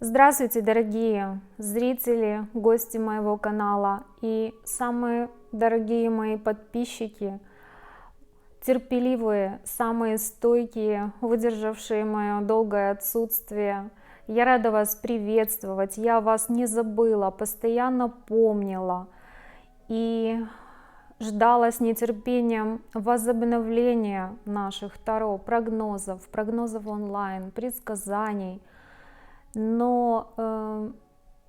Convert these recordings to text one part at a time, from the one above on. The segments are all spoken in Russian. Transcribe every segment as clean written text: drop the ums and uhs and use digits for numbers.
Здравствуйте, дорогие зрители, гости моего канала и самые дорогие мои подписчики, терпеливые, самые стойкие, выдержавшие мое долгое отсутствие. Я рада вас приветствовать, я вас не забыла, постоянно помнила и ждала с нетерпением возобновления наших Таро прогнозов онлайн, предсказаний. Но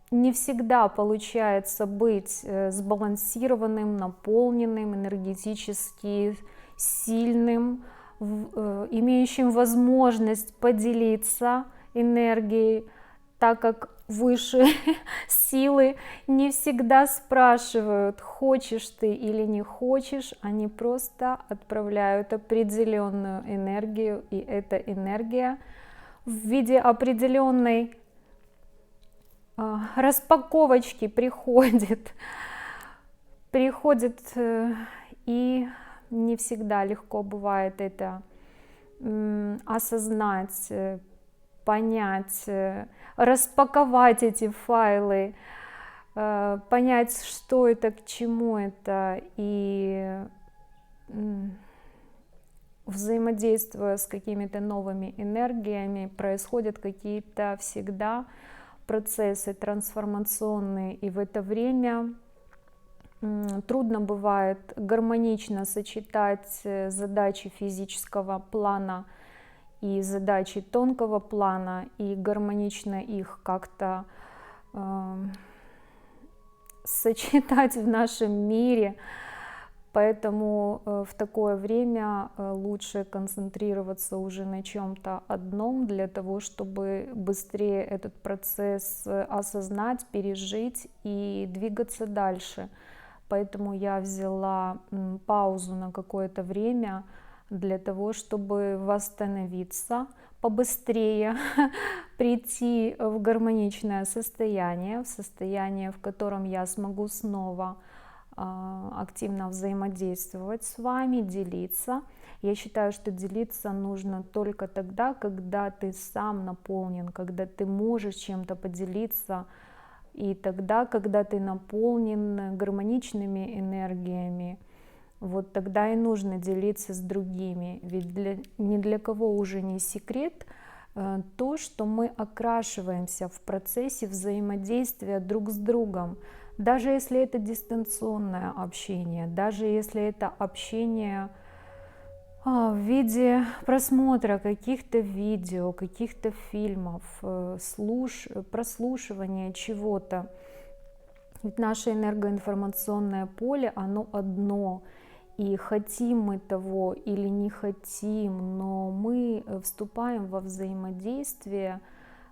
не всегда получается быть сбалансированным, наполненным, энергетически сильным, имеющим возможность поделиться энергией, так как высшие силы не всегда спрашивают, хочешь ты или не хочешь, они просто отправляют определенную энергию, и эта энергия в виде определенной распаковочки приходит, и не всегда легко бывает это осознать, понять, распаковать эти файлы, понять, что это, к чему это, и взаимодействуя с какими-то новыми энергиями, происходят какие-то всегда процессы трансформационные, и в это время трудно бывает гармонично сочетать задачи физического плана и задачи тонкого плана, и гармонично их как-то сочетать в нашем мире. Поэтому в такое время лучше концентрироваться уже на чем-то одном, для того, чтобы быстрее этот процесс осознать, пережить и двигаться дальше. Поэтому я взяла паузу на какое-то время для того, чтобы восстановиться, побыстрее прийти в гармоничное состояние, в котором я смогу снова активно взаимодействовать с вами, делиться. Я считаю, что делиться нужно только тогда, когда ты сам наполнен, когда ты можешь чем-то поделиться, и тогда, когда ты наполнен гармоничными энергиями, вот тогда и нужно делиться с другими. Ведь ни для кого уже не секрет то, что мы окрашиваемся в процессе взаимодействия друг с другом. Даже если это дистанционное общение, даже если это общение в виде просмотра каких-то видео, каких-то фильмов, прослушивания чего-то. Ведь наше энергоинформационное поле, оно одно. И хотим мы того или не хотим, но мы вступаем во взаимодействие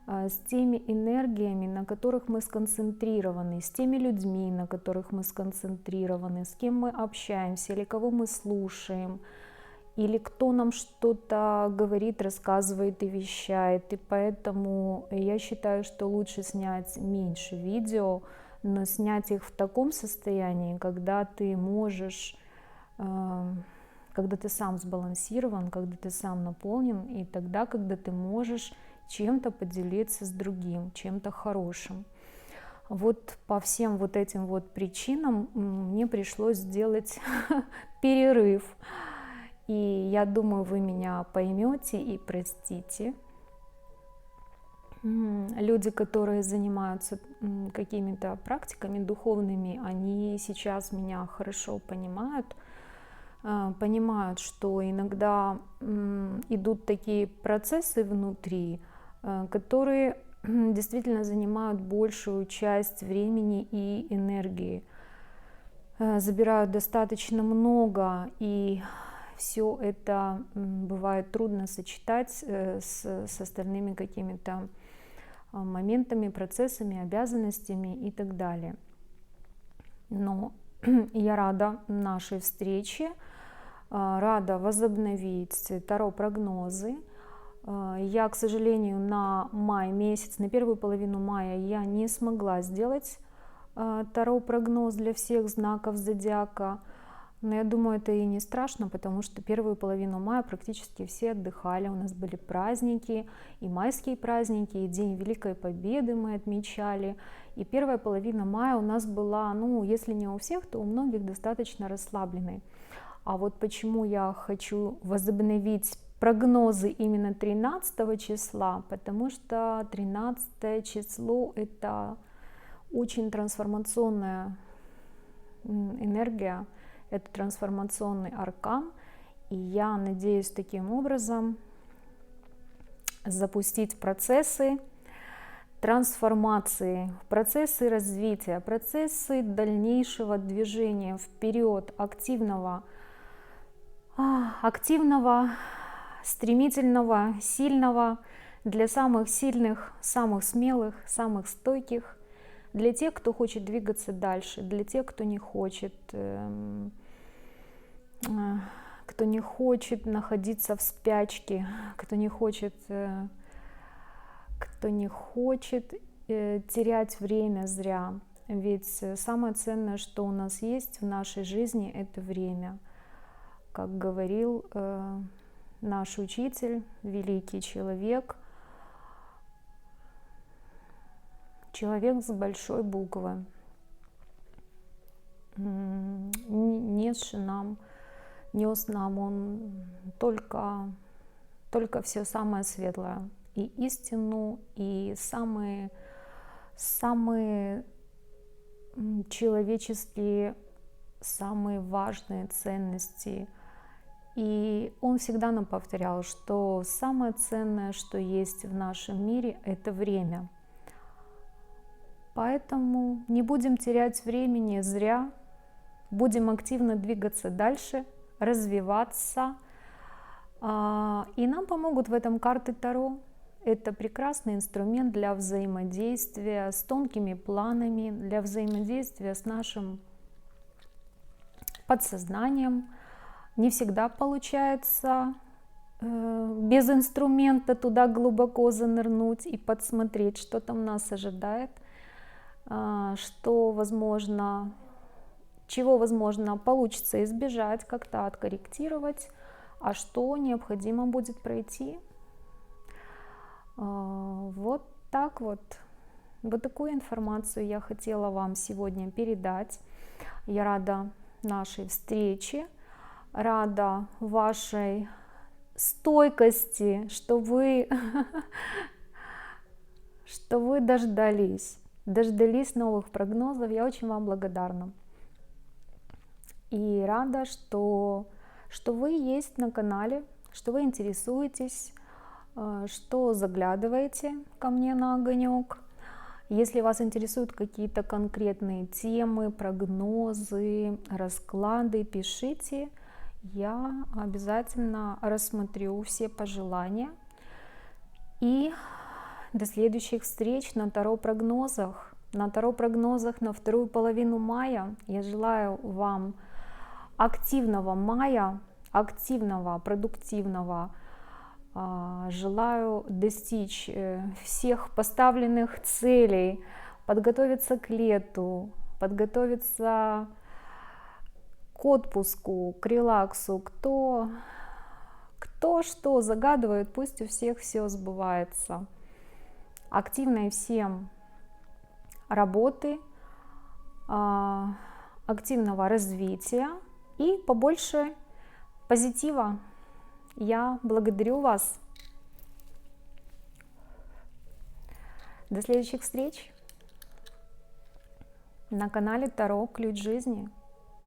с теми энергиями, на которых мы сконцентрированы, с теми людьми, на которых мы сконцентрированы, с кем мы общаемся, или кого мы слушаем, или кто нам что-то говорит, рассказывает и вещает. И поэтому я считаю, что лучше снять меньше видео, но снять их в таком состоянии, когда ты можешь, когда ты сам сбалансирован, когда ты сам наполнен, и тогда, когда ты можешь чем-то поделиться с другим, чем-то хорошим. Вот по всем вот этим вот причинам мне пришлось сделать перерыв. И я думаю, вы меня поймете и простите. Люди, которые занимаются какими-то практиками духовными, они сейчас меня хорошо понимают, что иногда идут такие процессы внутри, которые действительно занимают большую часть времени и энергии, забирают достаточно много, и все это бывает трудно сочетать с остальными какими-то моментами, процессами, обязанностями и так далее. Но я рада нашей встрече, рада возобновить Таро-прогнозы. Я, к сожалению, на май месяц, на первую половину мая я не смогла сделать Таро-прогноз для всех знаков зодиака. Но я думаю, это и не страшно, потому что первую половину мая практически все отдыхали. У нас были праздники, и майские праздники, и День Великой Победы мы отмечали. И первая половина мая у нас была, ну, если не у всех, то у многих достаточно расслабленной. А вот почему я хочу возобновить прогнозы именно 13 числа, потому что 13 число это очень трансформационная энергия, это трансформационный аркан, и я надеюсь таким образом запустить процессы трансформации, процессы развития, процессы дальнейшего движения вперед, активного, стремительного, сильного, для самых сильных, самых смелых, самых стойких, для тех, кто хочет двигаться дальше, для тех, кто не хочет находиться в спячке, кто не хочет терять время зря. Ведь самое ценное, что у нас есть в нашей жизни, это время. Как говорил наш учитель, великий человек, человек с большой буквы, нес нам он только все самое светлое, и истину, и самые человеческие, самые важные ценности. И он всегда нам повторял, что самое ценное, что есть в нашем мире, это время. Поэтому не будем терять времени зря, будем активно двигаться дальше, развиваться. И нам помогут в этом карты Таро. Это прекрасный инструмент для взаимодействия с тонкими планами, для взаимодействия с нашим подсознанием. Не всегда получается без инструмента туда глубоко занырнуть и подсмотреть, что там нас ожидает, чего, возможно, получится избежать, как-то откорректировать, а что необходимо будет пройти. Вот так вот. Вот такую информацию я хотела вам сегодня передать. Я рада нашей встрече, рада вашей стойкости, что вы дождались новых прогнозов. Я очень вам благодарна. И рада, что вы есть на канале, что вы интересуетесь, что заглядываете ко мне на огонек. Если вас интересуют какие-то конкретные темы, прогнозы, расклады, пишите. Я обязательно рассмотрю все пожелания. И до следующих встреч на Таро-прогнозах. На Таро-прогнозах на вторую половину мая. Я желаю вам активного мая, активного, продуктивного. Желаю достичь всех поставленных целей, подготовиться к лету, подготовиться к отпуску, к релаксу. Кто что загадывает, пусть у всех все сбывается. Активной всем работы, активного развития и побольше позитива. Я благодарю вас. До следующих встреч на канале Таро Ключ Жизни.